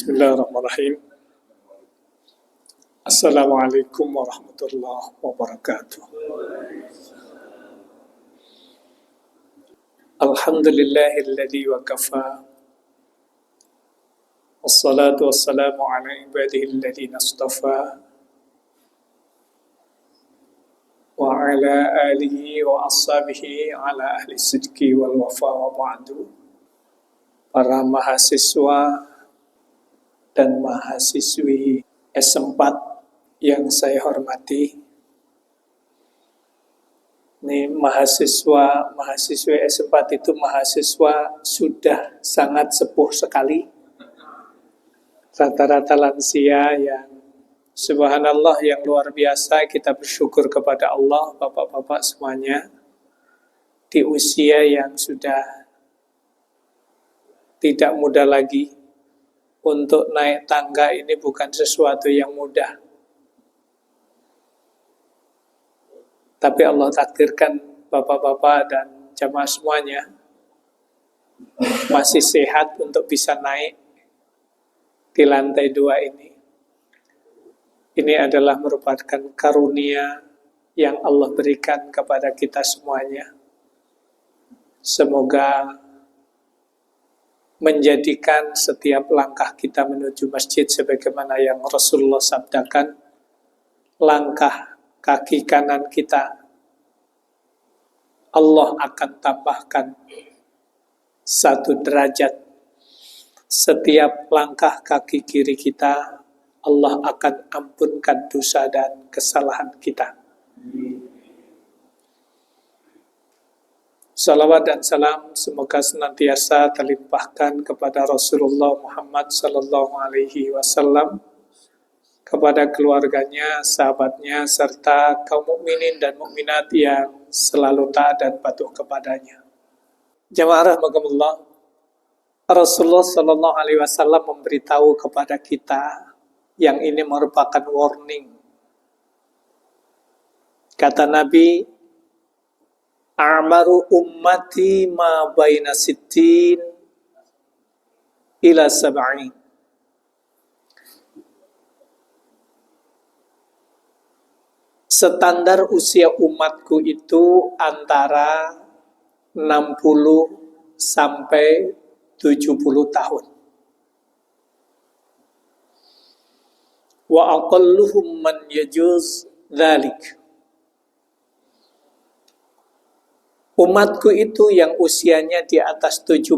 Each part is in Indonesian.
Bismillahirrahmanirrahim. Assalamualaikum warahmatullahi wabarakatuh. Alhamdulillahilladzi wa kafa. Wassalatu wassalamu ala ibadihi alladhina astafa. Wa ala alihi wa ashabihi ala ahli sidqi wal wafa wa ba'du. Para mahasiswa dan mahasiswi S4 yang saya hormati. Ini mahasiswi S4 itu mahasiswa sudah sangat sepuh sekali. Rata-rata lansia yang subhanallah yang luar biasa. Kita bersyukur kepada Allah, bapak-bapak semuanya, di usia yang sudah tidak muda lagi. Untuk naik tangga ini bukan sesuatu yang mudah. Tapi Allah takdirkan bapak-bapak dan jamaah semuanya masih sehat untuk bisa naik di lantai 2 ini. Ini adalah merupakan karunia yang Allah berikan kepada kita semuanya. Semoga menjadikan setiap langkah kita menuju masjid sebagaimana yang Rasulullah sabdakan, langkah kaki kanan kita Allah akan tambahkan 1 derajat. Setiap langkah kaki kiri kita Allah akan ampunkan dosa dan kesalahan kita. Salawat dan salam semoga senantiasa terlimpahkan kepada Rasulullah Muhammad sallallahu alaihi wasallam, kepada keluarganya, sahabatnya, serta kaum mukminin dan mukminat yang selalu taat dan patuh kepadanya. Jamaah rahimakumullah, Rasulullah sallallahu alaihi wasallam memberitahu kepada kita yang ini merupakan warning. Kata Nabi, A'maru ummati ma baina sittin ila sab'in. Standar usia umatku itu antara 60 sampai 70 tahun. Wa aqalluhum man yajuz dzalik. Umatku itu yang usianya di atas 70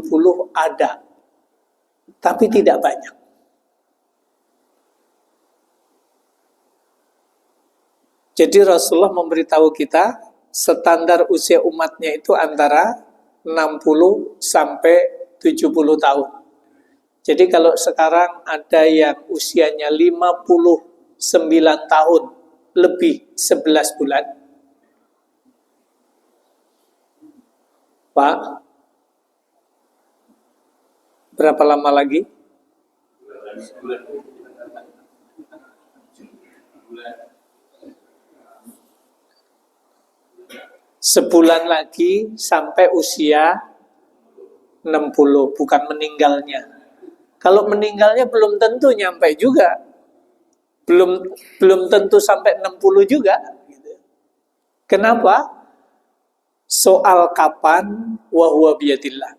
ada, tapi tidak banyak. Jadi Rasulullah memberitahu kita, standar usia umatnya itu antara 60 sampai 70 tahun. Jadi kalau sekarang ada yang usianya 59 tahun, lebih 11 bulan, Pak, berapa lama lagi? Sebulan lagi sampai usia 60, bukan meninggalnya. Kalau meninggalnya belum tentu nyampe juga. Belum tentu sampai 60 juga. Kenapa? Soal kapan wa huwa biyadillah.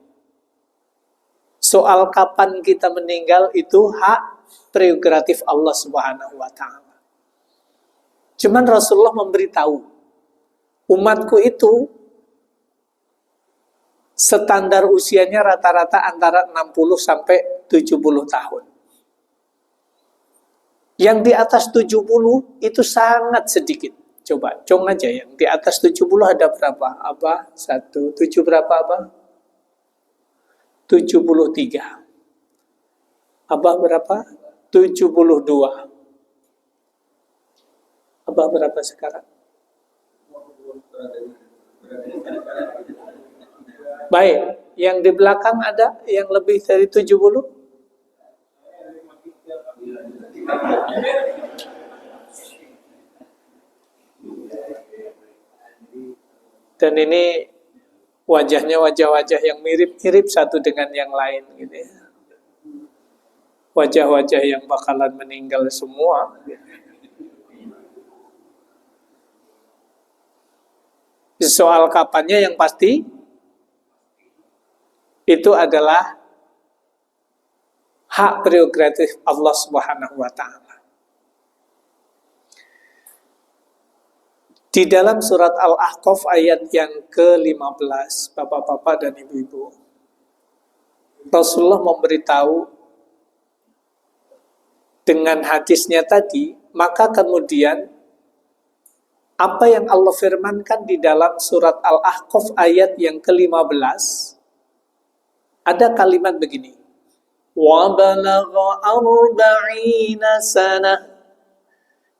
Soal kapan kita meninggal itu hak prerogatif Allah Subhanahu wa taala. Cuman Rasulullah memberitahu, umatku itu standar usianya rata-rata antara 60 sampai 70 tahun. Yang di atas 70 itu sangat sedikit. Coba, cong aja yang di atas 70 ada berapa? Apa? 7 berapa apa? 73. Abah berapa? 72. Abah berapa sekarang? Baik, yang di belakang ada yang lebih dari 70? Dan ini wajahnya wajah-wajah yang mirip-mirip satu dengan yang lain gitu ya. wajah-wajah yang bakalan meninggal semua. Soal kapannya yang pasti itu adalah hak prerogatif Allah Subhanahu wa taala. Di dalam surat Al-Ahqaf ayat yang ke-15, Bapak-bapak dan Ibu-ibu, Rasulullah memberitahu dengan hadisnya tadi, maka kemudian apa yang Allah firmankan di dalam surat Al-Ahqaf ayat yang ke-15, ada kalimat begini, wa balagha arba'ina sanah.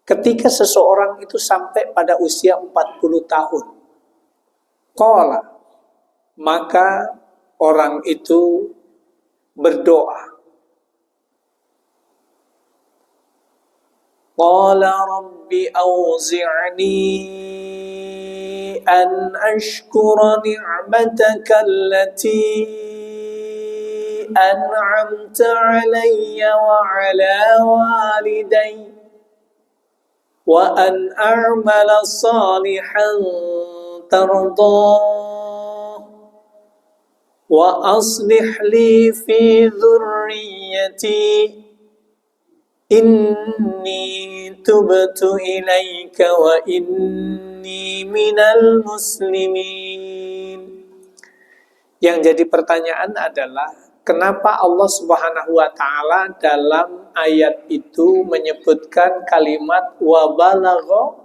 Ketika seseorang itu sampai pada usia 40 tahun, qala, maka orang itu berdoa, qala rabbi awzi'ni an ashkura ni'mataka allati an'amta alayya wa ala walidayya wa an a'mala salihan tardah wa aslih li fi dhurriyyati inni tubtu ilaika wa inni minal muslimin. Yang jadi pertanyaan adalah, kenapa Allah Subhanahu wa taala dalam ayat itu menyebutkan kalimat wa balagha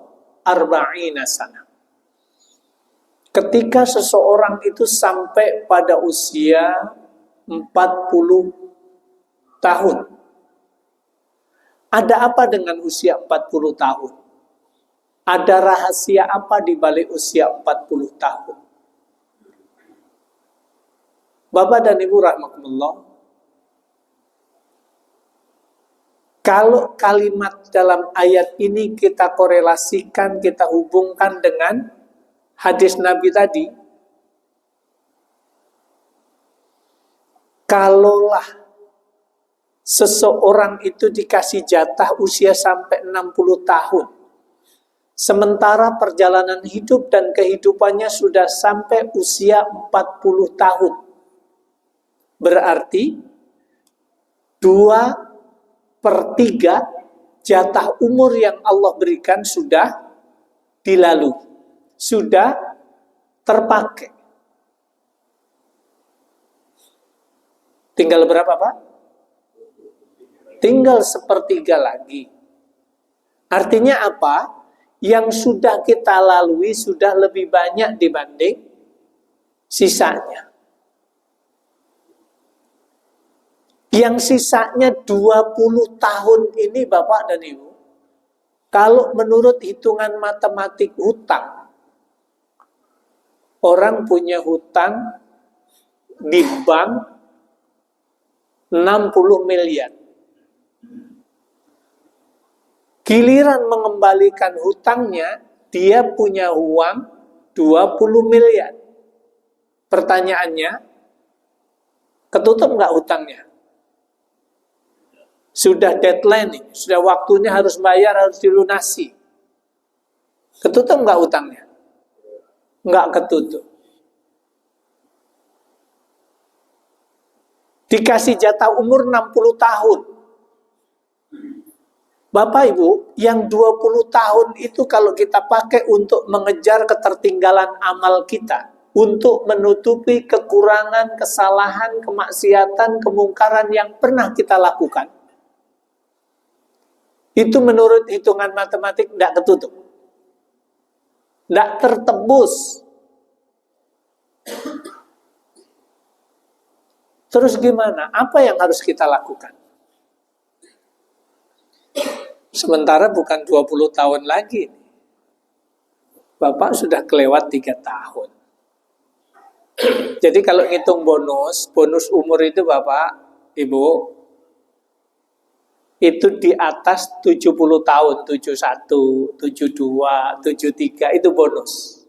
arba'ina sana? Ketika seseorang itu sampai pada usia 40 tahun. Ada apa dengan usia 40 tahun? Ada rahasia apa di balik usia 40 tahun? Bapak dan Ibu rahimakumullah, kalau kalimat dalam ayat ini kita korelasikan, kita hubungkan dengan hadis Nabi tadi, kalaulah seseorang itu dikasih jatah usia sampai 60 tahun, sementara perjalanan hidup dan kehidupannya sudah sampai usia 40 tahun, berarti 2/3 jatah umur yang Allah berikan sudah dilalui, sudah terpakai. Tinggal berapa, Pak? Tinggal 1/3 lagi. Artinya apa? Yang sudah kita lalui sudah lebih banyak dibanding sisanya. Yang sisanya 20 tahun ini Bapak dan Ibu, kalau menurut hitungan matematik hutang, orang punya hutang di bank 60 miliar. Giliran mengembalikan hutangnya, dia punya uang 20 miliar. Pertanyaannya, ketutup nggak hutangnya? Sudah deadline nih, sudah waktunya harus bayar, harus dilunasi. Ketutup nggak hutangnya? Nggak ketutup. Dikasih jatah umur 60 tahun. Bapak Ibu, yang 20 tahun itu kalau kita pakai untuk mengejar ketertinggalan amal kita, untuk menutupi kekurangan, kesalahan, kemaksiatan, kemungkaran yang pernah kita lakukan, itu menurut hitungan matematik tidak ketutup, tidak tertebus. Terus gimana? Apa yang harus kita lakukan? Sementara bukan 20 tahun lagi, Bapak sudah kelewat 3 tahun. Jadi kalau ngitung bonus umur itu Bapak, Ibu, itu di atas 70 tahun, 71, 72, 73, itu bonus.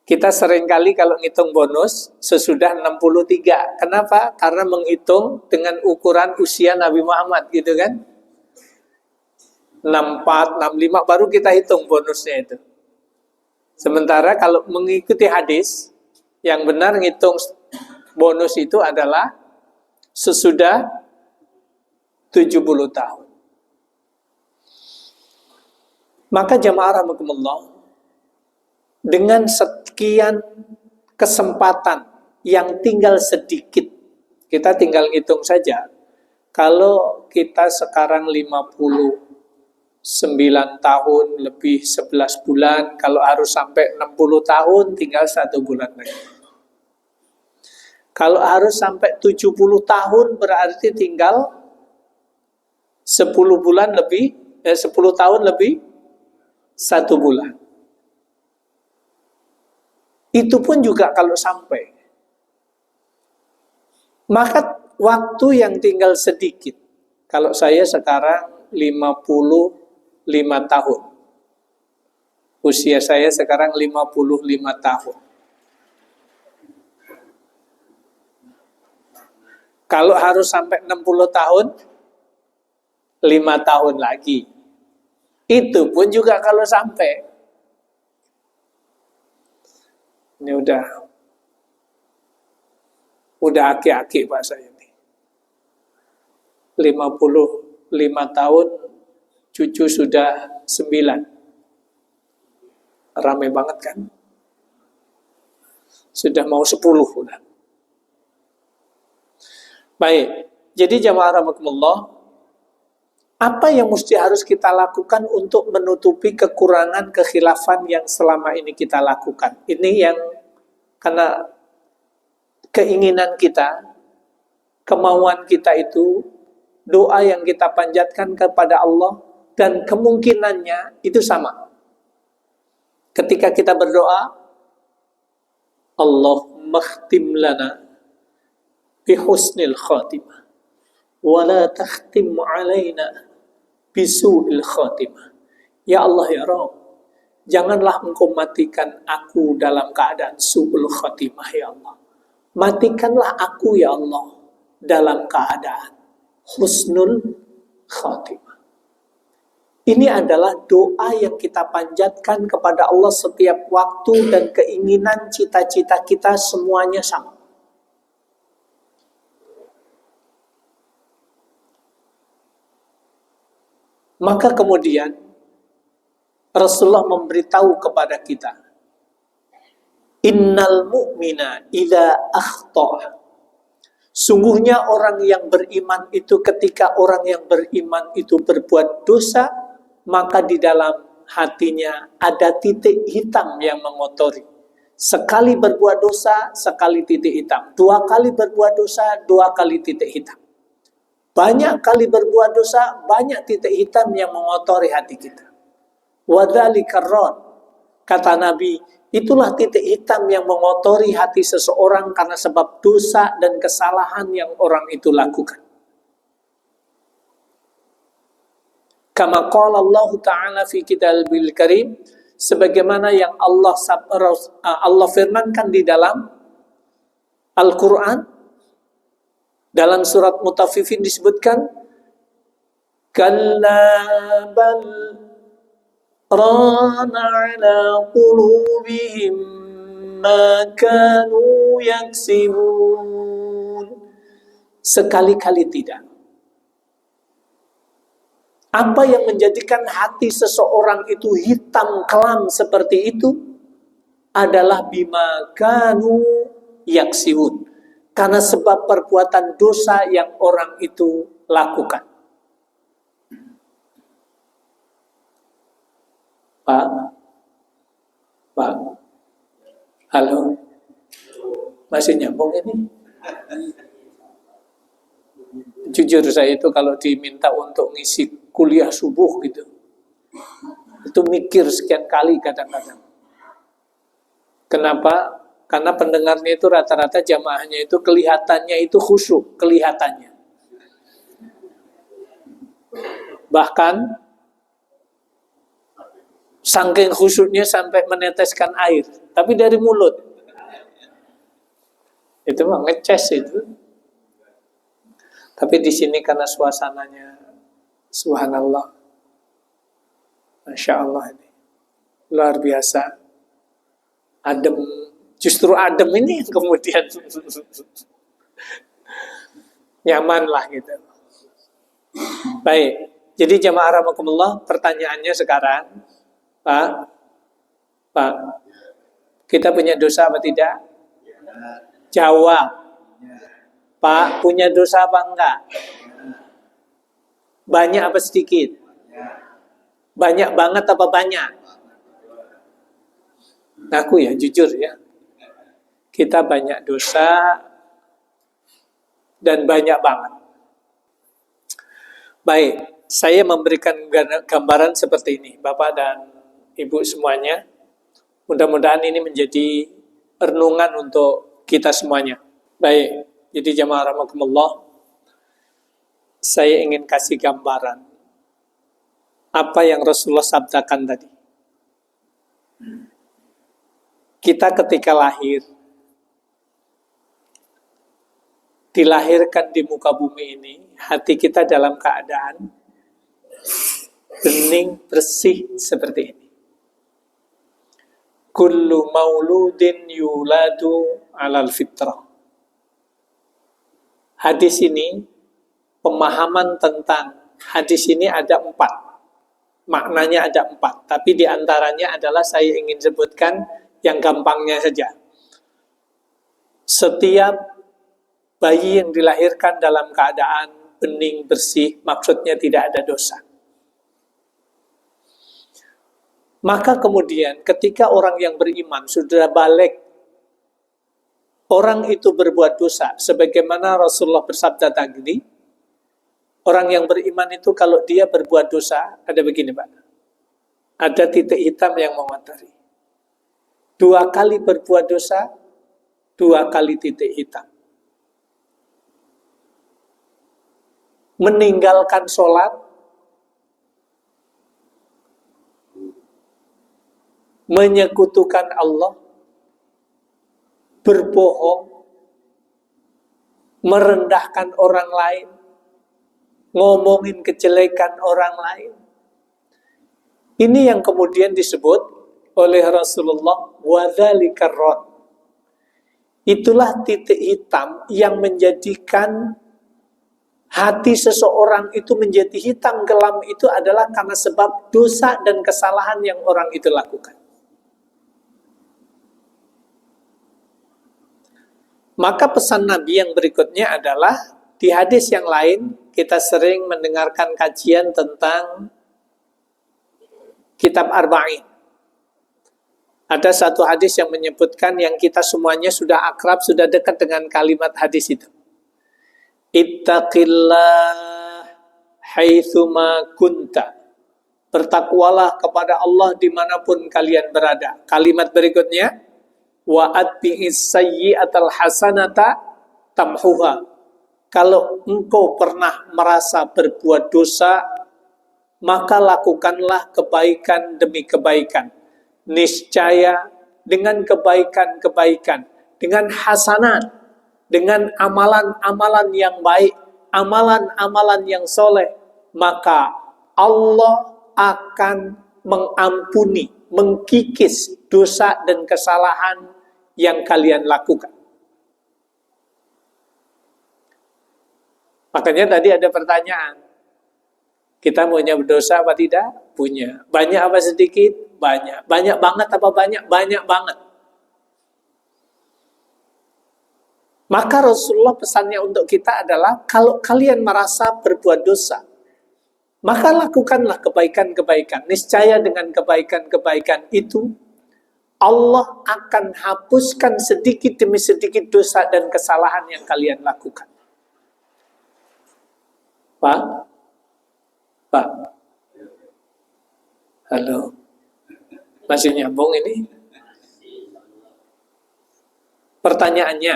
Kita seringkali kalau ngitung bonus sesudah 63. Kenapa? Karena menghitung dengan ukuran usia Nabi Muhammad gitu kan. 64, 65 baru kita hitung bonusnya itu. Sementara kalau mengikuti hadis, yang benar ngitung bonus itu adalah sesudah 70 tahun. Maka jamaah rahimakumullah, dengan sekian kesempatan yang tinggal sedikit, kita tinggal ngitung saja. Kalau kita sekarang 59 tahun lebih 11 bulan, kalau harus sampai 60 tahun tinggal 1 bulan lagi. Kalau harus sampai 70 tahun berarti tinggal 10 bulan lebih, 10 tahun lebih 1 bulan. Itu pun juga kalau sampai. Maka waktu yang tinggal sedikit. Kalau saya sekarang 55 tahun. Usia saya sekarang 55 tahun. Kalau harus sampai 60 tahun, 5 tahun lagi. Itu pun juga kalau sampai. Ini udah aki-aki Pak saya ini. 55 tahun, cucu sudah 9. Ramai banget kan? Sudah mau 10 udah. Baik, jadi jamaah rahimakumullah, apa yang mesti harus kita lakukan untuk menutupi kekurangan kekhilafan yang selama ini kita lakukan? Ini yang karena keinginan kita, kemauan kita itu, doa yang kita panjatkan kepada Allah, dan kemungkinannya itu sama. Ketika kita berdoa, Allahumma khtim lana bihusnil khatimah wa la takhtim alaina bisu'il khatimah. Ya Allah ya Rabb, janganlah Engkau matikan aku dalam keadaan su'ul khatimah ya Allah. Matikanlah aku ya Allah dalam keadaan husnul khatimah. Ini adalah doa yang kita panjatkan kepada Allah setiap waktu, dan keinginan cita-cita kita semuanya sama. Maka kemudian Rasulullah memberitahu kepada kita, innal mu'mina idza akhta'. Sungguhnya orang yang beriman itu ketika orang yang beriman itu berbuat dosa, maka di dalam hatinya ada titik hitam yang mengotori. Sekali berbuat dosa, sekali titik hitam. 2 kali berbuat dosa, 2 kali titik hitam. Banyak kali berbuat dosa, banyak titik hitam yang mengotori hati kita. Wadzalika ar-ran, kata Nabi, itulah titik hitam yang mengotori hati seseorang karena sebab dosa dan kesalahan yang orang itu lakukan. Kama qala Allah Ta'ala fi kitabil karim, sebagaimana yang Allah firmankan di dalam Al-Quran, dalam surat Mutaffifin disebutkan, kalla bal rana ala qulubihim ma kanu yaksibun. Sekali-kali tidak. Apa yang menjadikan hati seseorang itu hitam kelam seperti itu adalah bima kanu yaksibun, karena sebab perbuatan dosa yang orang itu lakukan. Pak, halo, masih nyambung ini? Jujur saya itu kalau diminta untuk ngisi kuliah subuh gitu, itu mikir sekian kali kadang-kadang. Kenapa? Karena pendengarnya itu rata-rata jamaahnya itu kelihatannya itu khusyuk, kelihatannya. Bahkan Saking khusyuknya sampai meneteskan air, tapi dari mulut. Itu mah ngeces itu. Tapi di sini karena suasananya, subhanallah, masya Allah ini luar biasa, adem. Justru adem ini yang kemudian nyaman lah gitu. Baik, jadi jamaah rahimakumullah, pertanyaannya sekarang, Pak, kita punya dosa apa tidak? Jawab. Pak, punya dosa apa enggak? Banyak apa sedikit? Banyak banget apa banyak? Ngaku ya, jujur ya. Kita banyak dosa dan banyak banget. Baik, saya memberikan gambaran seperti ini, Bapak dan Ibu semuanya. Mudah-mudahan ini menjadi renungan untuk kita semuanya. Baik, jadi jamaah rahimakumullah, saya ingin kasih gambaran apa yang Rasulullah sabdakan tadi. Kita ketika lahir, dilahirkan di muka bumi ini, hati kita dalam keadaan bening, bersih seperti ini. Kullu mauludin yuladu alal fitrah. Hadis ini, pemahaman tentang hadis ini ada 4. Maknanya ada 4. Tapi diantaranya adalah saya ingin sebutkan yang gampangnya saja. Setiap bayi yang dilahirkan dalam keadaan bening, bersih, maksudnya tidak ada dosa. Maka kemudian ketika orang yang beriman sudah balik, orang itu berbuat dosa, sebagaimana Rasulullah bersabda tadi, orang yang beriman itu kalau dia berbuat dosa, ada begini Pak, ada titik hitam yang mengotori. 2 kali berbuat dosa, 2 kali titik hitam. Meninggalkan sholat, menyekutukan Allah, berbohong, merendahkan orang lain, ngomongin kejelekan orang lain. Ini yang kemudian disebut oleh Rasulullah wadzalika ar-ran. Itulah titik hitam yang menjadikan hati seseorang itu menjadi hitam kelam, itu adalah karena sebab dosa dan kesalahan yang orang itu lakukan. Maka pesan Nabi yang berikutnya adalah, di hadis yang lain kita sering mendengarkan kajian tentang kitab Arba'in. Ada satu hadis yang menyebutkan, yang kita semuanya sudah akrab, sudah dekat dengan kalimat hadis itu. Ittaqillah haitsuma kunta. Bertakwalah kepada Allah dimanapun kalian berada. Kalimat berikutnya, wa atbi'is sayyi'atal hasanata tamhuha. Kalau engkau pernah merasa berbuat dosa, maka lakukanlah kebaikan demi kebaikan. Niscaya dengan kebaikan-kebaikan, dengan hasanat, dengan amalan-amalan yang baik, amalan-amalan yang soleh, maka Allah akan mengampuni, mengkikis dosa dan kesalahan yang kalian lakukan. Makanya tadi ada pertanyaan, kita punya dosa apa tidak? Punya. Banyak apa sedikit? Banyak. Banyak banget apa banyak? Banyak banget. Maka Rasulullah pesannya untuk kita adalah, kalau kalian merasa berbuat dosa, maka lakukanlah kebaikan-kebaikan. Niscaya dengan kebaikan-kebaikan itu, Allah akan hapuskan sedikit demi sedikit dosa dan kesalahan yang kalian lakukan. Pak? Pak? Halo? Masih nyambung ini? Pertanyaannya,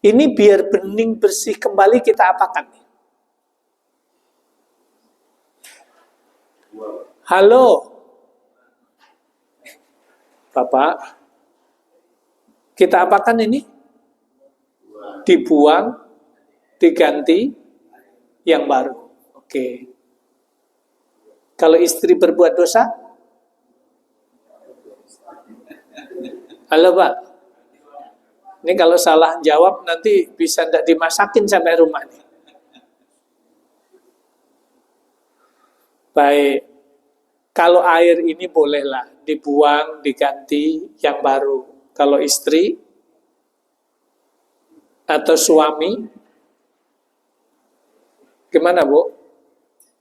ini biar bening bersih kembali kita apakan? Halo? Bapak, kita apakan ini? Dibuang, diganti yang baru. Oke. Kalau istri berbuat dosa? Halo Pak, ini kalau salah jawab nanti bisa tidak dimasakin sampai rumah nih. Baik, kalau air ini bolehlah dibuang, diganti yang baru. Kalau istri atau suami, gimana Bu?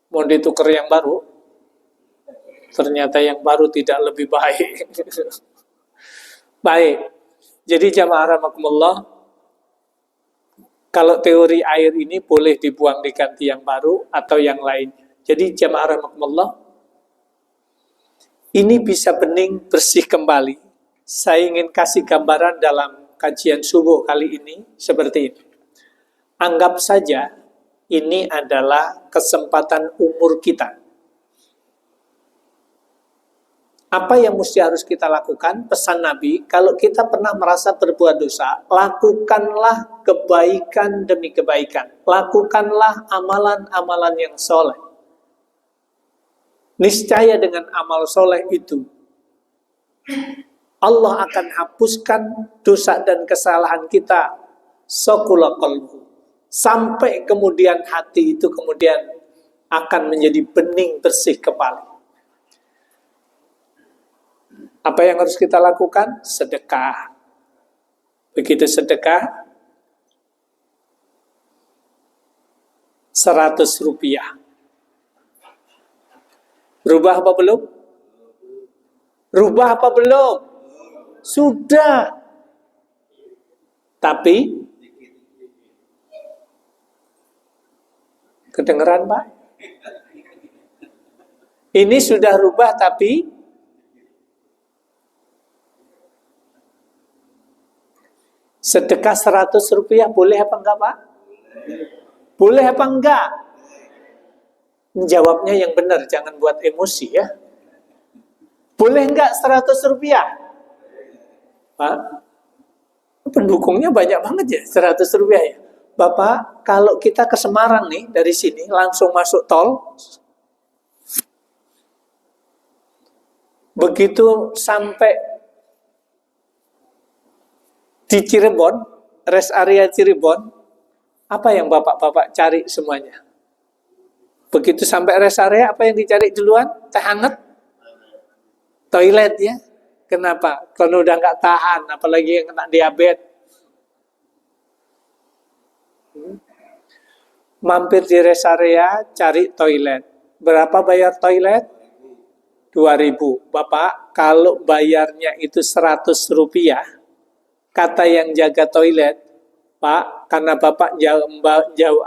Mau ditukar yang baru? Ternyata yang baru tidak lebih baik. Baik, jadi jamaah rahimakumullah, kalau teori air ini boleh dibuang diganti yang baru atau yang lain. Jadi jamaah rahimakumullah, ini bisa bening bersih kembali. Saya ingin kasih gambaran dalam kajian subuh kali ini seperti ini. Anggap saja ini adalah kesempatan umur kita. Apa yang mesti harus kita lakukan? Pesan Nabi, kalau kita pernah merasa berbuat dosa, lakukanlah kebaikan demi kebaikan. Lakukanlah amalan-amalan yang soleh. Niscaya dengan amal soleh itu, Allah akan hapuskan dosa dan kesalahan kita saqula qalbu. Sampai kemudian hati itu kemudian akan menjadi bening bersih kembali. Apa yang harus kita lakukan? Sedekah. Begitu sedekah, 100 rupiah. Rubah apa belum? Rubah apa belum? Sudah. Tapi kedengeran Pak? Ini sudah rubah tapi sedekah 100 rupiah boleh apa enggak Pak? Boleh apa enggak? Jawabnya yang benar, jangan buat emosi ya. Boleh enggak 100 rupiah? Pak, pendukungnya banyak banget ya, 100 rupiah ya. Bapak, kalau kita ke Semarang nih, dari sini langsung masuk tol, begitu sampai di Cirebon, rest area Cirebon, apa yang bapak-bapak cari semuanya? Begitu sampai rest area, apa yang dicari duluan? Teh hangat? Toilet ya? Kenapa? Kalau udah nggak tahan, apalagi yang kena diabetes. Mampir di rest area, cari toilet. Berapa bayar toilet? 2.000. Bapak, kalau bayarnya itu 100 rupiah, kata yang jaga toilet, Pak, karena Bapak jauh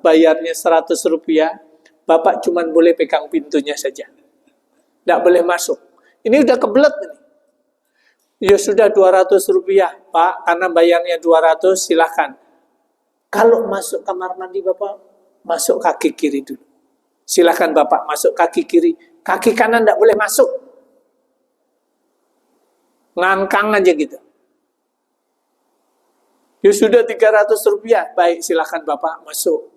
bayarnya 100 rupiah, Bapak cuma boleh pegang pintunya saja. Tidak boleh masuk. Ini udah kebelet nih. Ya sudah 200 rupiah, Pak, karena bayarnya 200, silahkan. Kalau masuk kamar mandi Bapak, masuk kaki kiri dulu. Silahkan Bapak masuk kaki kiri. Kaki kanan tidak boleh masuk. Ngangkang aja gitu. Ya sudah 300 rupiah, baik silahkan Bapak masuk.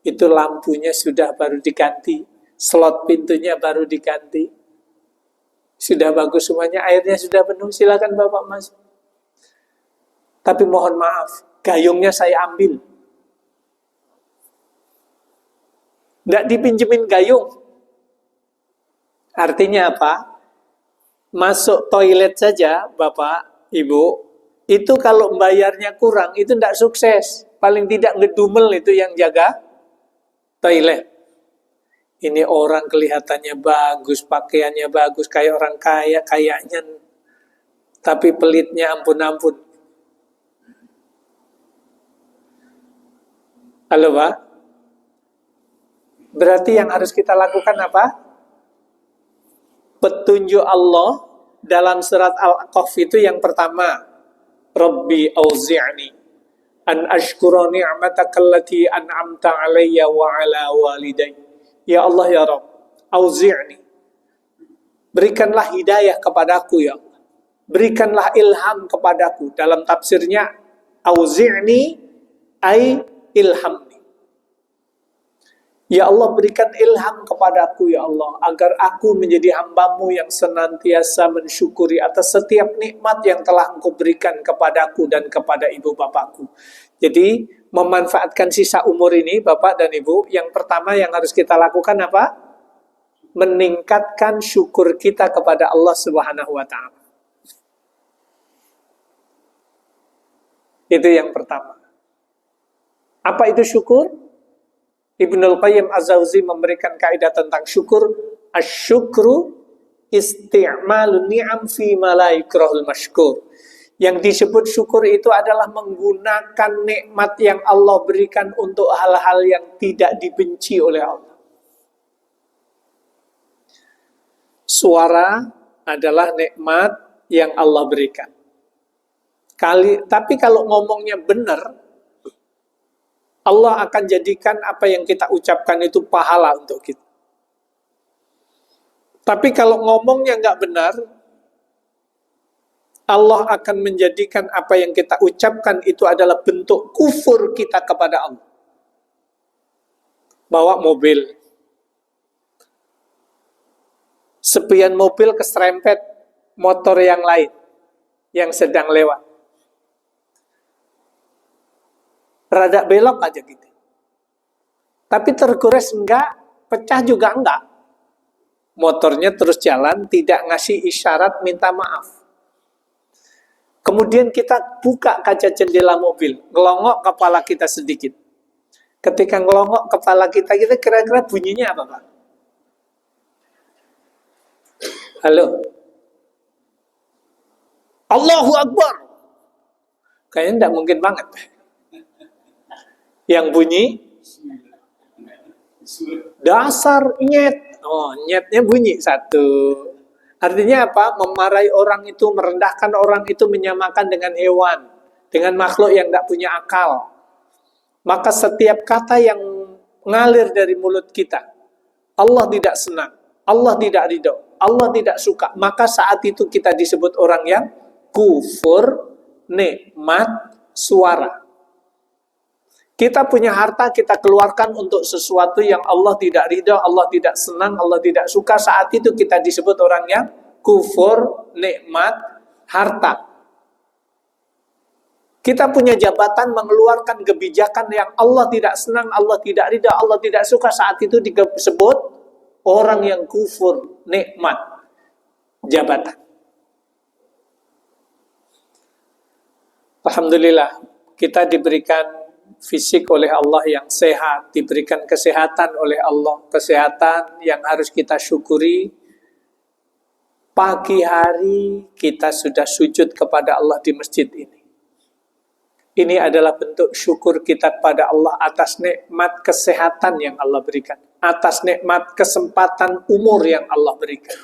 Itu lampunya sudah baru diganti. Slot pintunya baru diganti. Sudah bagus semuanya, airnya sudah penuh, silakan Bapak masuk. Tapi mohon maaf, gayungnya saya ambil. Tidak dipinjemin gayung. Artinya apa? Masuk toilet saja, Bapak, Ibu, itu kalau bayarnya kurang, itu tidak sukses. Paling tidak ngedumel itu yang jaga toilet. Ini orang kelihatannya bagus, pakaiannya bagus, kayak orang kaya, kayaknya. Tapi pelitnya ampun-ampun. Halo Pak? Berarti yang harus kita lakukan apa? Petunjuk Allah dalam surat Al-Kahf itu yang pertama. Rabbi auzi'ni an ashkura ni'mataka allati an'amta alayya wa ala walidayya. Ya Allah ya Rabb, auzi'ni. Berikanlah hidayah kepadaku ya Allah. berikanlah ilham kepadaku. Dalam tafsirnya, auzi'ni ay ilhamni. Ya Allah, berikan ilham kepadaku ya Allah, agar aku menjadi hamba-Mu yang senantiasa mensyukuri atas setiap nikmat yang telah Engkau berikan kepadaku dan kepada ibu bapakku. Jadi, memanfaatkan sisa umur ini, Bapak dan Ibu, yang pertama yang harus kita lakukan apa? Meningkatkan syukur kita kepada Allah Subhanahu wa Ta'ala. Itu yang pertama. Apa itu syukur? Ibnul Qayyim Az-Zawzi memberikan kaidah tentang syukur. Asyukru isti'malun ni'am fi ma la yukrahul mashkur. Yang disebut syukur itu adalah menggunakan nikmat yang Allah berikan untuk hal-hal yang tidak dibenci oleh Allah. Suara adalah nikmat yang Allah berikan. Tapi kalau ngomongnya benar, Allah akan jadikan apa yang kita ucapkan itu pahala untuk kita. Tapi kalau ngomongnya nggak benar, Allah akan menjadikan apa yang kita ucapkan itu adalah bentuk kufur kita kepada Allah. Bawa mobil, sepian mobil keserempet motor yang lain yang sedang lewat. Rada belok aja gitu. Tapi tergores enggak, pecah juga enggak. Motornya terus jalan, tidak ngasih isyarat minta maaf. Kemudian kita buka kaca jendela mobil, ngelongok kepala kita sedikit. Ketika ngelongok kepala kita kira-kira bunyinya apa, Pak? Halo? Allahu Akbar. Kayaknya enggak mungkin banget. Yang bunyi dasar nyet. Oh, nyetnya bunyi satu. Artinya apa? Memarahi orang itu, merendahkan orang itu, menyamakan dengan hewan, dengan makhluk yang tidak punya akal. Maka setiap kata yang ngalir dari mulut kita, Allah tidak senang, Allah tidak ridho, Allah tidak suka. Maka saat itu kita disebut orang yang kufur nikmat suara. Kita punya harta, kita keluarkan untuk sesuatu yang Allah tidak ridha, Allah tidak senang, Allah tidak suka. Saat itu kita disebut orang yang kufur nikmat harta. Kita punya jabatan mengeluarkan kebijakan yang Allah tidak senang, Allah tidak ridha, Allah tidak suka. Saat itu disebut orang yang kufur nikmat jabatan. Alhamdulillah, kita diberikan fisik oleh Allah yang sehat, diberikan kesehatan oleh Allah, kesehatan yang harus kita syukuri. Pagi hari kita sudah sujud kepada Allah di masjid ini. Ini adalah bentuk syukur kita kepada Allah atas nikmat kesehatan yang Allah berikan, atas nikmat kesempatan umur yang Allah berikan.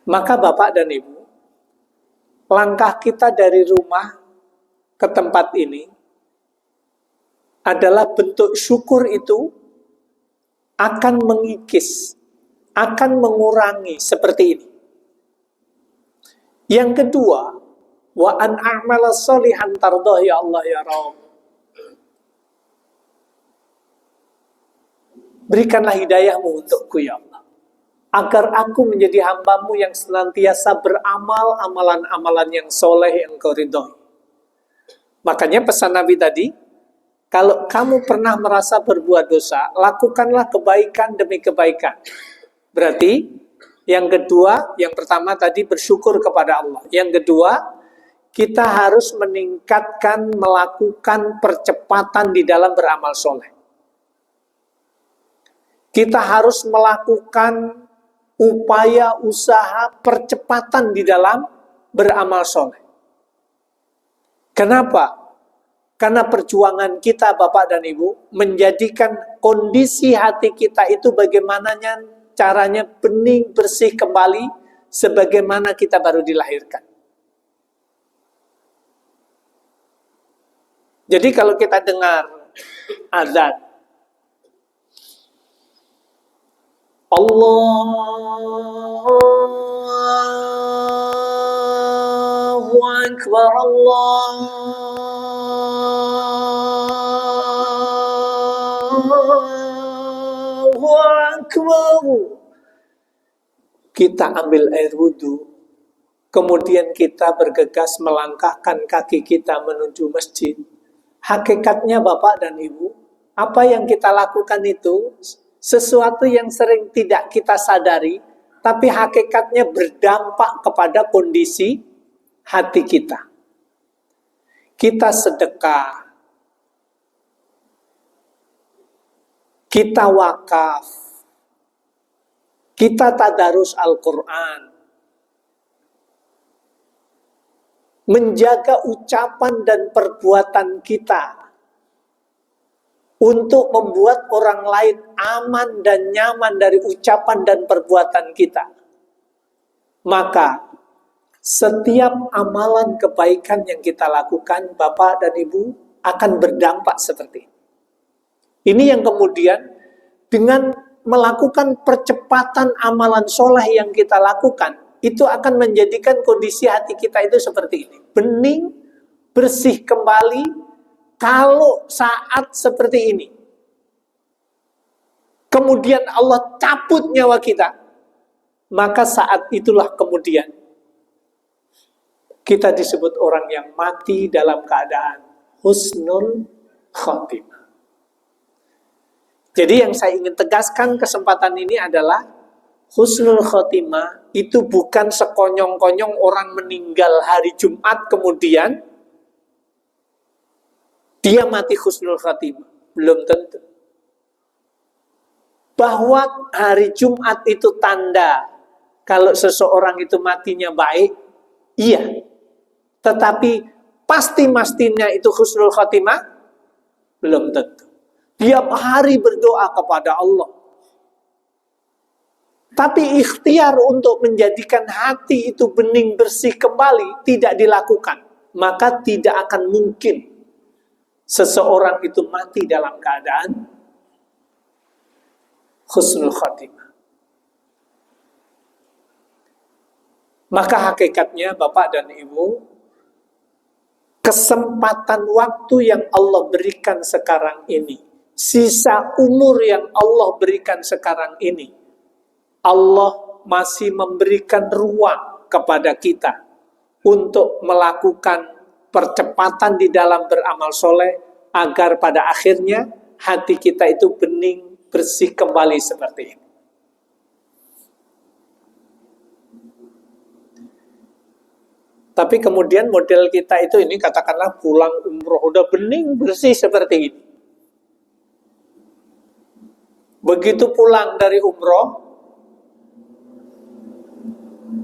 Maka Bapak dan Ibu, langkah kita dari rumah ke tempat ini adalah bentuk syukur itu akan mengikis, akan mengurangi seperti ini. Yang kedua, wa an a'mala sholihan tardah ya Allah ya Rabb. Berikanlah hidayahmu untukku ya Allah, agar aku menjadi hamba-Mu yang senantiasa beramal amalan-amalan yang soleh yang Engkau ridhoi. Makanya pesan Nabi tadi, kalau kamu pernah merasa berbuat dosa, lakukanlah kebaikan demi kebaikan. Berarti, yang kedua, yang pertama tadi bersyukur kepada Allah. Yang kedua, kita harus meningkatkan, melakukan percepatan di dalam beramal soleh. Kita harus melakukan upaya, usaha, percepatan di dalam beramal soleh. Kenapa? Karena perjuangan kita Bapak dan Ibu menjadikan kondisi hati kita itu bagaimananya caranya bening bersih kembali sebagaimana kita baru dilahirkan. Jadi kalau kita dengar azan Allah Akbar, Allahu Akbar. Kita ambil air wudhu, kemudian kita bergegas melangkahkan kaki kita menuju masjid. Hakikatnya Bapak dan Ibu, apa yang kita lakukan itu sesuatu yang sering tidak kita sadari, tapi hakikatnya berdampak kepada kondisi hati kita. Kita sedekah, kita wakaf, kita tadarus Al-Quran, menjaga ucapan dan perbuatan kita untuk membuat orang lain aman dan nyaman dari ucapan dan perbuatan kita. Maka setiap amalan kebaikan yang kita lakukan, Bapak dan Ibu, akan berdampak seperti ini. Ini yang kemudian dengan melakukan percepatan amalan soleh yang kita lakukan, itu akan menjadikan kondisi hati kita itu seperti ini. Bening, bersih kembali, kalau saat seperti ini. Kemudian Allah cabut nyawa kita, maka saat itulah kemudian kita disebut orang yang mati dalam keadaan husnul khotimah. Jadi yang saya ingin tegaskan kesempatan ini adalah husnul khotimah itu bukan sekonyong-konyong orang meninggal hari Jumat kemudian dia mati husnul khotimah. Belum tentu. Bahwa hari Jumat itu tanda kalau seseorang itu matinya baik, iya. Tetapi pasti-pastinya itu husnul khotimah? Belum tentu. Tiap hari berdoa kepada Allah. Tapi ikhtiar untuk menjadikan hati itu bening bersih kembali tidak dilakukan. Maka tidak akan mungkin seseorang itu mati dalam keadaan husnul khotimah. Maka hakikatnya Bapak dan Ibu, kesempatan waktu yang Allah berikan sekarang ini, sisa umur yang Allah berikan sekarang ini, Allah masih memberikan ruang kepada kita untuk melakukan percepatan di dalam beramal soleh, agar pada akhirnya hati kita itu bening, bersih kembali seperti ini. Tapi kemudian model kita itu ini katakanlah pulang umroh udah bening, bersih seperti ini. Begitu pulang dari umroh,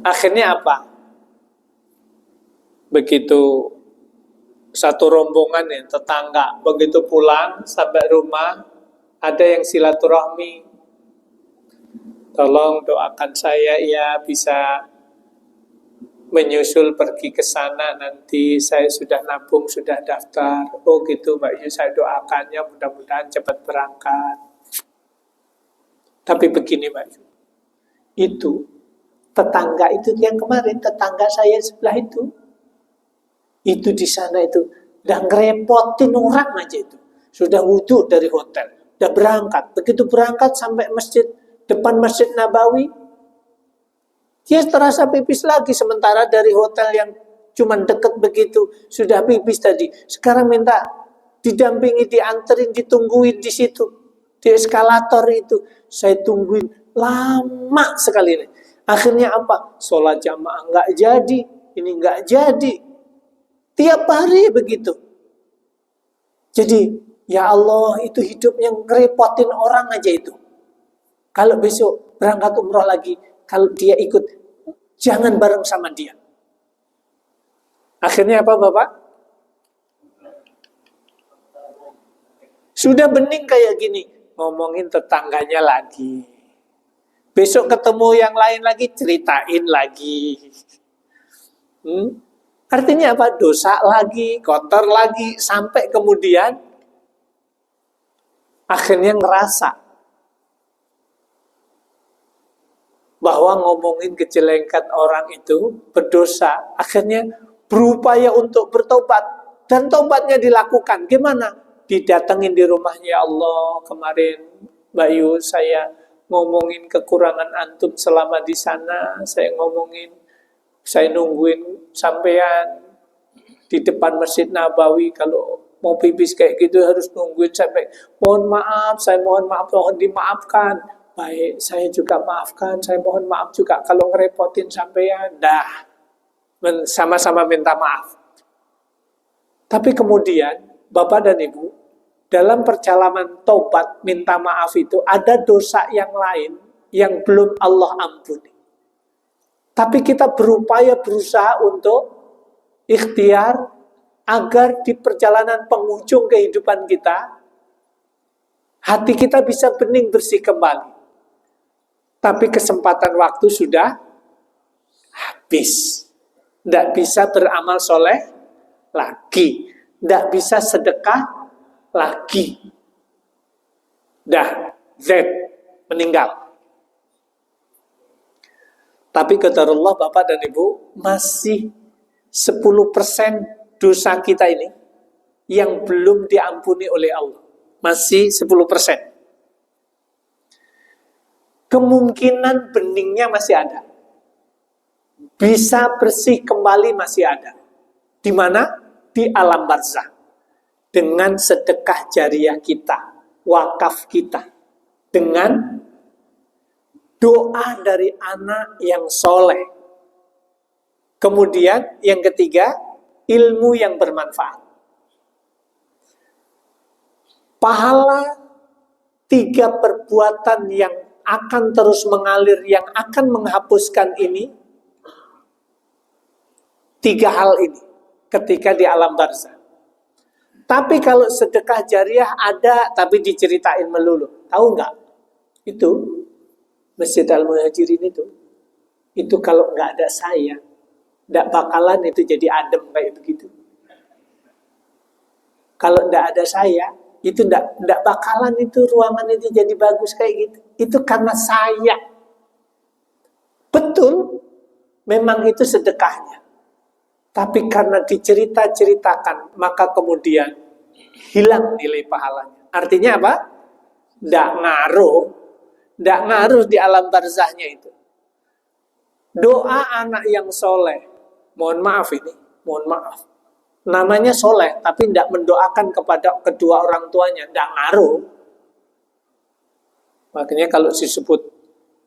akhirnya apa? Begitu satu rombongan ya, tetangga, begitu pulang sampai rumah, ada yang silaturahmi. Tolong doakan saya ya bisa menyusul pergi ke sana, nanti saya sudah nabung, sudah daftar. Oh gitu Mbak Yu, saya doakannya mudah-mudahan cepat berangkat. Tapi begini Mbak Yu, itu tetangga itu yang kemarin, tetangga saya sebelah itu di sana itu udah ngerepotin orang aja itu. Sudah wudhu dari hotel, udah berangkat. Begitu berangkat sampai masjid, depan Masjid Nabawi, dia terasa pipis lagi, sementara dari hotel yang cuma deket begitu sudah pipis tadi. Sekarang minta didampingi, dianterin, ditungguin di situ, di eskalator itu. Saya tungguin lama sekali. Akhirnya apa? Sholat jamaah nggak jadi, ini nggak jadi. Tiap hari begitu. Jadi ya Allah, itu hidup yang ngerepotin orang aja itu. Kalau besok berangkat umroh lagi, kalau dia ikut, jangan bareng sama dia. Akhirnya apa Bapak? Sudah bening kayak gini, ngomongin tetangganya lagi. Besok ketemu yang lain lagi, ceritain lagi. Artinya apa? Dosa lagi, kotor lagi, sampai kemudian akhirnya ngerasa bahwa ngomongin kejelekan orang itu berdosa. Akhirnya berupaya untuk bertobat, dan tobatnya dilakukan. Gimana? Didatengin di rumahnya, "Ya Allah, kemarin Mbak Yu, saya ngomongin kekurangan antum selama di sana, saya nungguin sampean di depan Masjid Nabawi, kalau mau pipis kayak gitu harus nungguin sampai, mohon maaf, mohon dimaafkan." Baik, saya juga maafkan, saya mohon maaf juga kalau ngerepotin sampean. Dah, sama-sama minta maaf. Tapi kemudian, Bapak dan Ibu, dalam perjalanan tobat minta maaf itu ada dosa yang lain yang belum Allah ampuni. Tapi kita berusaha untuk ikhtiar agar di perjalanan penghujung kehidupan kita, hati kita bisa bening bersih kembali. Tapi kesempatan waktu sudah habis. Tidak bisa beramal soleh lagi. Tidak bisa sedekah lagi. Dah, Z, meninggal. Tapi kata Allah, Bapak dan Ibu, masih 10% dosa kita ini yang belum diampuni oleh Allah. Masih 10%. Kemungkinan beningnya masih ada. Bisa bersih kembali masih ada. Di mana? Di alam barzah. Dengan sedekah jariah kita, wakaf kita, dengan doa dari anak yang soleh. Kemudian yang ketiga, ilmu yang bermanfaat. Pahala 3 perbuatan yang akan terus mengalir, yang akan menghapuskan ini, 3 hal ini ketika di alam barzah. Tapi kalau sedekah jariah ada, tapi diceritain melulu. Tahu nggak? Itu Masjid Al-Muhajirin itu kalau nggak ada saya, nggak bakalan itu jadi adem kayak begitu. Kalau nggak ada saya, itu nggak bakalan itu ruangan itu jadi bagus kayak gitu. Itu karena saya. Betul, memang itu sedekahnya. Tapi karena dicerita-ceritakan, maka kemudian hilang nilai pahalanya. Artinya apa? Nggak ngaruh di alam barzahnya itu. Doa anak yang soleh, mohon maaf, namanya soleh, tapi tidak mendoakan kepada kedua orang tuanya, tidak ngaruh. Makanya kalau disebut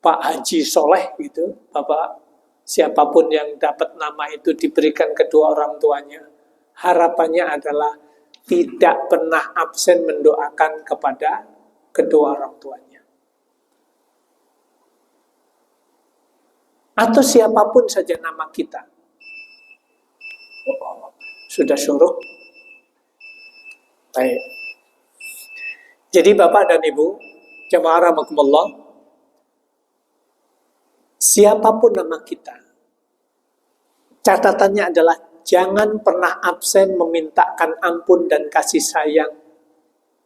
Pak Haji Soleh gitu, Bapak siapapun yang dapat nama itu diberikan kedua orang tuanya, harapannya adalah tidak pernah absen mendoakan kepada kedua orang tuanya. Atau siapapun saja nama kita. Sudah syuruk? Baik. Jadi Bapak dan Ibu, jamaah rahimakumullah, siapapun nama kita, catatannya adalah jangan pernah absen memintakan ampun dan kasih sayang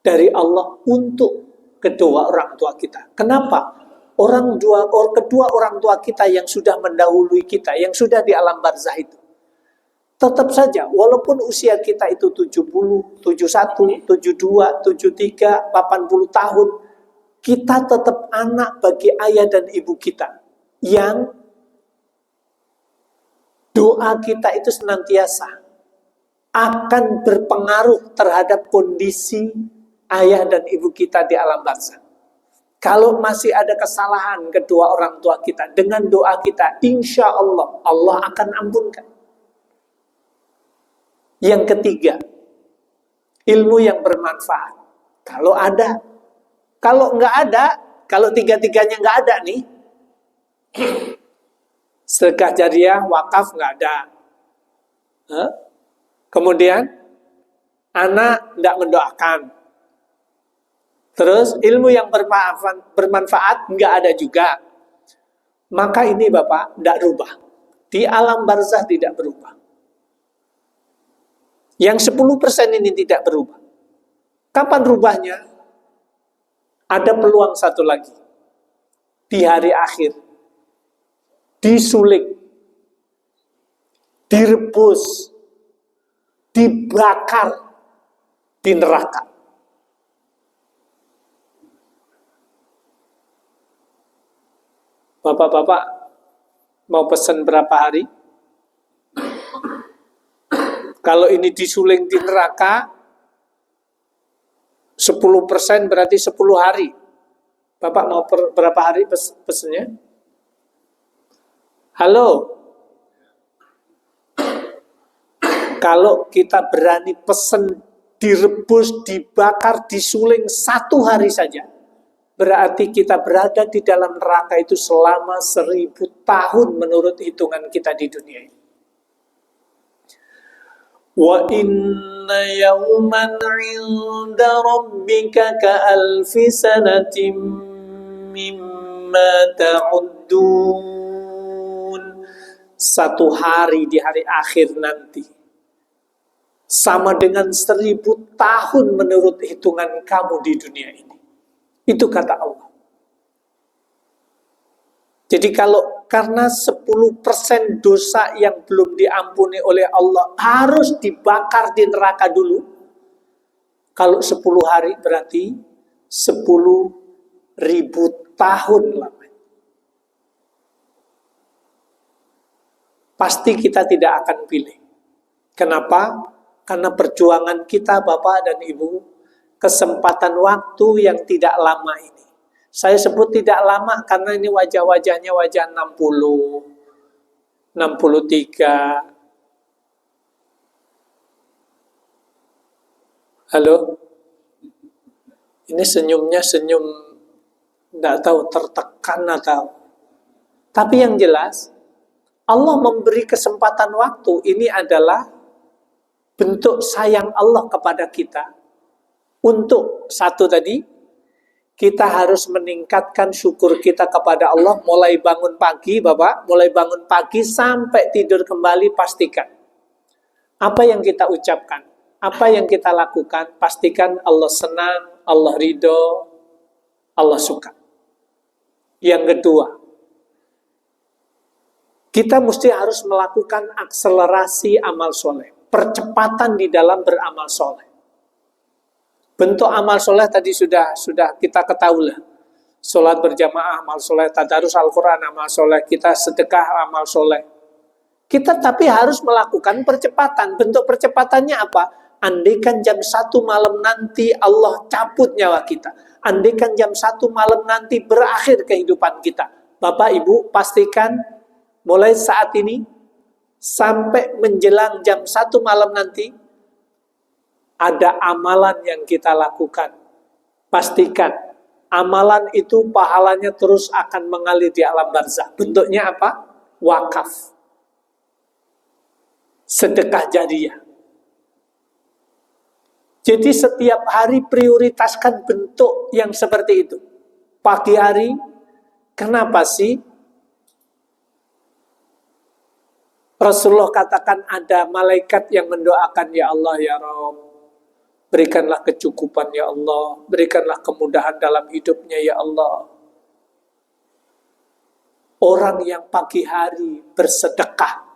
dari Allah untuk kedua orang tua kita. Kenapa? Kedua orang tua kita yang sudah mendahului kita, yang sudah di alam barzah itu, tetap saja, walaupun usia kita itu 70, 71, 72, 73, 80 tahun, kita tetap anak bagi ayah dan ibu kita, yang doa kita itu senantiasa akan berpengaruh terhadap kondisi ayah dan ibu kita di alam barzah. Kalau masih ada kesalahan kedua orang tua kita, dengan doa kita, insya Allah, Allah akan ampunkan. Yang ketiga, ilmu yang bermanfaat. Kalau ada, kalau nggak ada, kalau tiga-tiganya nggak ada nih, sedekah jariah, wakaf nggak ada. Kemudian anak nggak mendoakan. Terus ilmu yang bermanfaat nggak ada juga. Maka ini Bapak nggak rubah. Di alam barzah tidak berubah. Yang 10% ini tidak berubah. Kapan rubahnya? Ada peluang satu lagi. Di hari akhir. Disulik. direbus, dibakar di neraka. Bapak-bapak mau pesan berapa hari? Kalau ini disuling di neraka 10% berarti 10 hari. Bapak mau berapa hari pesennya? Halo? Kalau kita berani pesen direbus, dibakar, disuling 1 hari saja, berarti kita berada di dalam neraka itu selama 1000 tahun menurut hitungan kita di dunia ini. Wa inna yawman 'inda rabbika ka'alfi sanatin mimma ta'uddun. 1 hari di hari akhir nanti sama dengan 1000 tahun menurut hitungan kamu di dunia ini. Itu kata Allah. Jadi kalau karena 10% dosa yang belum diampuni oleh Allah harus dibakar di neraka dulu. Kalau 10 hari berarti 10.000 tahun lama. Pasti kita tidak akan pilih. Kenapa? Karena perjuangan kita Bapak dan Ibu, kesempatan waktu yang tidak lama ini. Saya sebut tidak lama karena ini wajah-wajahnya wajah 60, 63. Halo? Ini senyumnya senyum tidak tahu tertekan atau. Tapi yang jelas, Allah memberi kesempatan waktu. Ini adalah bentuk sayang Allah kepada kita. Untuk satu tadi, kita harus meningkatkan syukur kita kepada Allah. Mulai bangun pagi, Bapak, mulai bangun pagi sampai tidur kembali, pastikan. Apa yang kita ucapkan, apa yang kita lakukan, pastikan Allah senang, Allah ridho, Allah suka. Yang kedua, kita mesti harus melakukan akselerasi amal soleh. Percepatan di dalam beramal soleh. Bentuk amal soleh tadi sudah kita ketahui lah. Sholat berjamaah amal soleh, tadarus Al-Quran amal soleh, kita sedekah amal soleh. Kita tapi harus melakukan percepatan. Bentuk percepatannya apa? Andaikan jam 1 malam nanti Allah cabut nyawa kita. Andaikan jam 1 malam nanti berakhir kehidupan kita. Bapak Ibu pastikan mulai saat ini sampai menjelang jam 1 malam nanti ada amalan yang kita lakukan. Pastikan amalan itu pahalanya terus akan mengalir di alam barzakh. Bentuknya apa? Wakaf. Sedekah jariyah. Jadi setiap hari prioritaskan bentuk yang seperti itu. Pagi hari, kenapa sih Rasulullah katakan ada malaikat yang mendoakan, ya Allah, ya Rabb, berikanlah kecukupan ya Allah, berikanlah kemudahan dalam hidupnya ya Allah. Orang yang pagi hari bersedekah.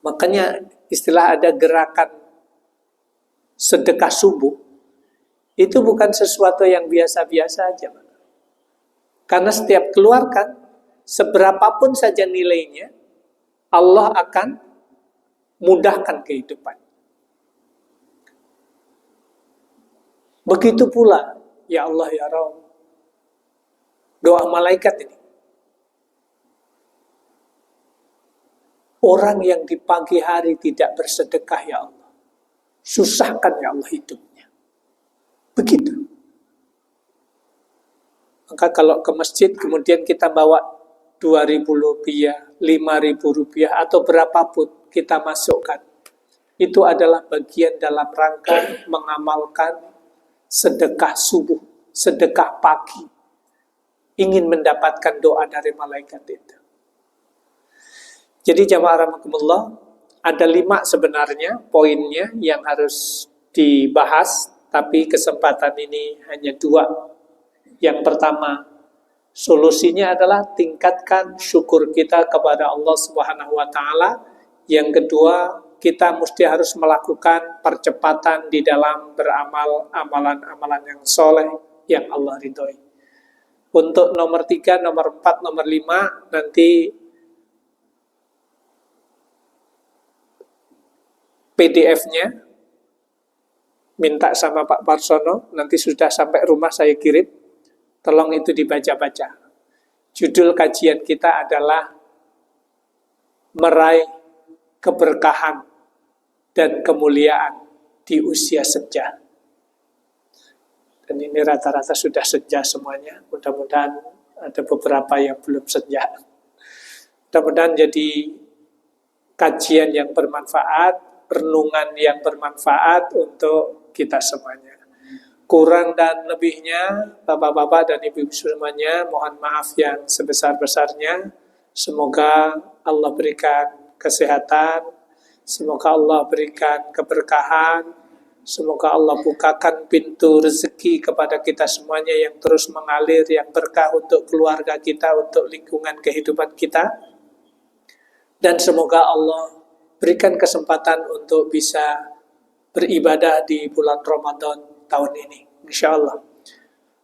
Makanya istilah ada gerakan sedekah subuh. Itu bukan sesuatu yang biasa-biasa aja. Karena setiap keluarkan, seberapapun saja nilainya, Allah akan mudahkan kehidupan. Begitu pula, ya Allah, ya Rabb, doa malaikat ini. Orang yang di pagi hari tidak bersedekah, ya Allah, susahkan ya Allah hidupnya. Begitu. Maka kalau ke masjid kemudian kita bawa 2.000 rupiah, 5.000 rupiah, atau berapapun kita masukkan. Itu adalah bagian dalam rangka mengamalkan sedekah subuh, sedekah pagi. Ingin mendapatkan doa dari malaikat itu. Jadi jamaah rahimakumullah, ada 5 sebenarnya poinnya yang harus dibahas, tapi kesempatan ini hanya 2. Yang pertama, Solusinya adalah tingkatkan syukur kita kepada Allah Subhanahu wa taala. Yang kedua, kita mesti harus melakukan percepatan di dalam beramal amalan-amalan yang soleh yang Allah ridhoi. Untuk nomor 3, nomor 4, nomor 5 nanti PDF-nya minta sama Pak Parsono, nanti sudah sampai rumah saya kirim. Tolong itu dibaca-baca. Judul kajian kita adalah meraih keberkahan dan kemuliaan di usia senja. Dan ini rata-rata sudah senja semuanya. Mudah-mudahan ada beberapa yang belum senja. Mudah-mudahan jadi kajian yang bermanfaat, renungan yang bermanfaat untuk kita semuanya. Kurang dan lebihnya, Bapak-bapak dan Ibu-ibu semuanya, mohon maaf yang sebesar-besarnya. Semoga Allah berikan kesehatan, semoga Allah berikan keberkahan, semoga Allah bukakan pintu rezeki kepada kita semuanya yang terus mengalir, yang berkah untuk keluarga kita, untuk lingkungan kehidupan kita. Dan semoga Allah berikan kesempatan untuk bisa beribadah di bulan Ramadan tahun ini, insyaallah.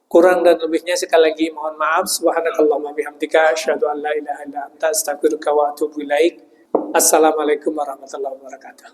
Kurang dan lebihnya sekali lagi mohon maaf. Subhanakallahumma bihamdika asyhadu an la ilaha illa anta astaghfiruka wa atubu ilaik. Assalamualaikum warahmatullahi wabarakatuh.